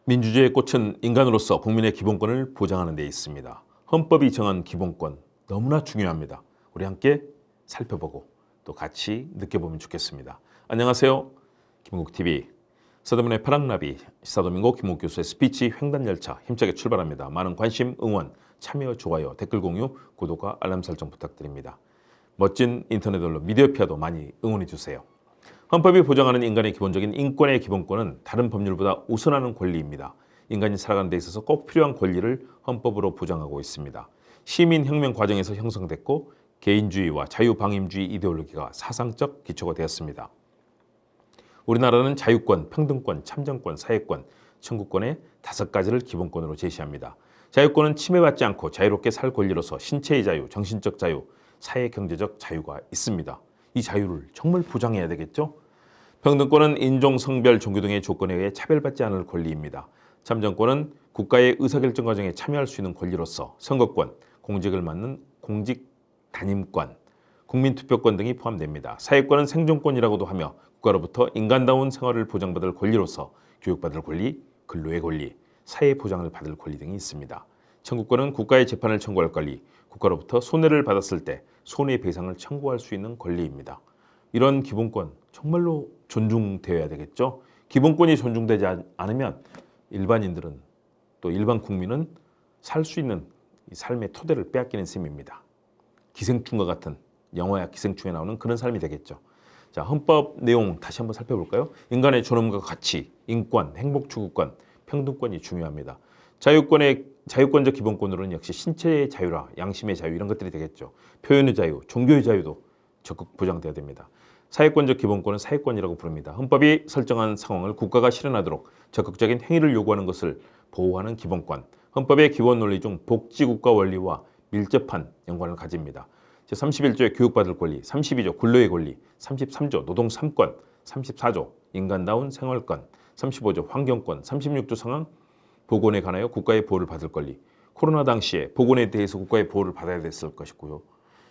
민주주의의 꽃은 인간으로서 국민의 기본권을 보장하는 데 있습니다. 헌법이 정한 기본권 너무나 중요합니다. 우리 함께 살펴보고 또 같이 느껴보면 좋겠습니다. 안녕하세요. 김국TV 서대문의 파랑나비 시사도민고 김국 교수의 스피치 횡단열차 힘차게 출발합니다. 많은 관심, 응원, 참여, 좋아요, 댓글 공유, 구독과 알람 설정 부탁드립니다. 멋진 인터넷 언론 미디어피아도 많이 응원해 주세요. 헌법이 보장하는 인간의 기본적인 인권의 기본권은 다른 법률보다 우선하는 권리입니다. 인간이 살아가는 데 있어서 꼭 필요한 권리를 헌법으로 보장하고 있습니다. 시민혁명 과정에서 형성됐고 개인주의와 자유방임주의 이데올로기가 사상적 기초가 되었습니다. 우리나라는 자유권, 평등권, 참정권, 사회권, 청구권의 5가지를 기본권으로 제시합니다. 자유권은 침해받지 않고 자유롭게 살 권리로서 신체의 자유, 정신적 자유, 사회 경제적 자유가 있습니다. 이 자유를 정말 보장해야 되겠죠? 평등권은 인종, 성별, 종교 등의 조건에 의해 차별받지 않을 권리입니다. 참정권은 국가의 의사결정 과정에 참여할 수 있는 권리로서 선거권, 공직을 맡는 공직 단임권, 국민투표권 등이 포함됩니다. 사회권은 생존권이라고도 하며 국가로부터 인간다운 생활을 보장받을 권리로서 교육받을 권리, 근로의 권리, 사회 보장을 받을 권리 등이 있습니다. 청구권은 국가의 재판을 청구할 권리, 국가로부터 손해를 받았을 때 손해배상을 청구할 수 있는 권리입니다. 이런 기본권 정말로 존중되어야 되겠죠. 기본권이 존중되지 않으면 일반인들은 또 일반 국민은 살 수 있는 삶의 토대를 빼앗기는 셈입니다. 기생충과 같은 영화야 기생충에 나오는 그런 삶이 되겠죠. 자, 헌법 내용 다시 한번 살펴볼까요? 인간의 존엄과 가치, 인권, 행복 추구권, 평등권이 중요합니다. 자유권적 기본권으로는 역시 신체의 자유라 양심의 자유 이런 것들이 되겠죠. 표현의 자유, 종교의 자유도 적극 보장돼야 됩니다. 사회권적 기본권은 사회권이라고 부릅니다. 헌법이 설정한 상황을 국가가 실현하도록 적극적인 행위를 요구하는 것을 보호하는 기본권. 헌법의 기본 논리 중 복지국가 원리와 밀접한 연관을 가집니다. 제31조의 교육받을 권리, 32조 근로의 권리, 33조 노동 3권, 34조 인간다운 생활권, 35조 환경권, 36조 상황 보건에 관하여 국가의 보호를 받을 권리. 코로나 당시에 보건에 대해서 국가의 보호를 받아야 됐을 것이고요.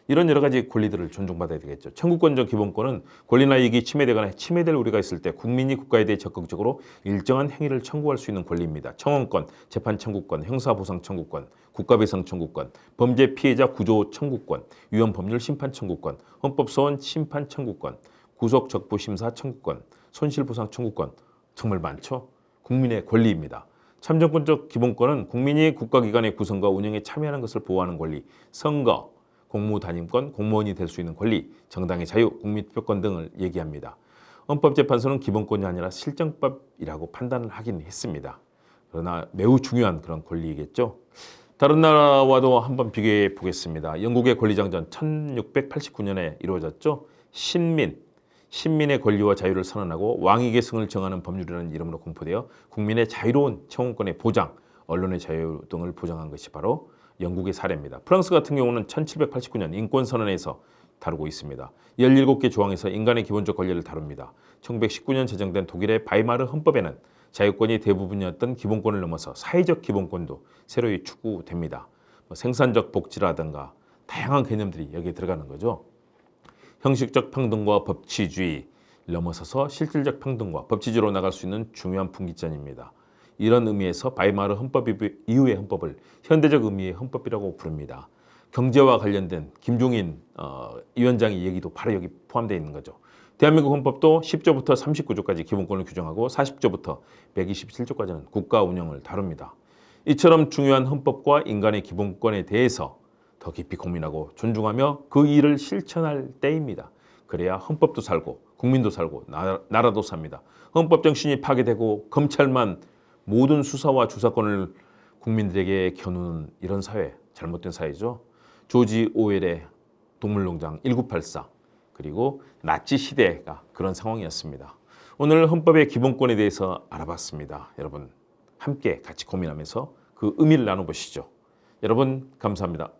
이런 여러 가지 권리들을 존중받아야 되겠죠. 청구권적 기본권은 권리나 이익이 침해되거나 침해될 우려가 있을 때 국민이 국가에 대해 적극적으로 일정한 행위를 청구할 수 있는 권리입니다. 청원권, 재판 청구권, 형사보상 청구권, 국가배상 청구권, 범죄 피해자 구조 청구권, 위헌법률 심판 청구권, 헌법소원 심판 청구권, 구속적부심사 청구권, 손실보상 청구권 정말 많죠. 국민의 권리입니다. 참정권적 기본권은 국민이 국가기관의 구성과 운영에 참여하는 것을 보호하는 권리, 선거, 공무단임권, 공무원이 될 수 있는 권리, 정당의 자유, 국민투표권 등을 얘기합니다. 헌법재판소는 기본권이 아니라 실정법이라고 판단을 하긴 했습니다. 그러나 매우 중요한 그런 권리이겠죠. 다른 나라와도 한번 비교해 보겠습니다. 영국의 권리장전 1689년에 이루어졌죠. 신민의 권리와 자유를 선언하고 왕위 계승을 정하는 법률이라는 이름으로 공포되어 국민의 자유로운 청원권의 보장, 언론의 자유 등을 보장한 것이 바로 영국의 사례입니다. 프랑스 같은 경우는 1789년 인권선언에서 다루고 있습니다. 17개 조항에서 인간의 기본적 권리를 다룹니다. 1919년 제정된 독일의 바이마르 헌법에는 자유권이 대부분이었던 기본권을 넘어서 사회적 기본권도 새로이 추구됩니다. 생산적 복지라든가 다양한 개념들이 여기에 들어가는 거죠. 형식적 평등과 법치주의 넘어서서 실질적 평등과 법치주의로 나갈 수 있는 중요한 분기점입니다. 이런 의미에서 바이마르 헌법 이후의 헌법을 현대적 의미의 헌법이라고 부릅니다. 경제와 관련된 김종인 위원장의 얘기도 바로 여기 포함되어 있는 거죠. 대한민국 헌법도 10조부터 39조까지 기본권을 규정하고 40조부터 127조까지는 국가 운영을 다룹니다. 이처럼 중요한 헌법과 인간의 기본권에 대해서 더 깊이 고민하고 존중하며 그 일을 실천할 때입니다. 그래야 헌법도 살고 국민도 살고 나라도 삽니다. 헌법 정신이 파괴되고 검찰만 모든 수사와 조사권을 국민들에게 겨누는 이런 사회, 잘못된 사회죠. 조지 오웰의 동물농장 1984 그리고 나치 시대가 그런 상황이었습니다. 오늘 헌법의 기본권에 대해서 알아봤습니다. 여러분 함께 같이 고민하면서 그 의미를 나눠보시죠. 여러분 감사합니다.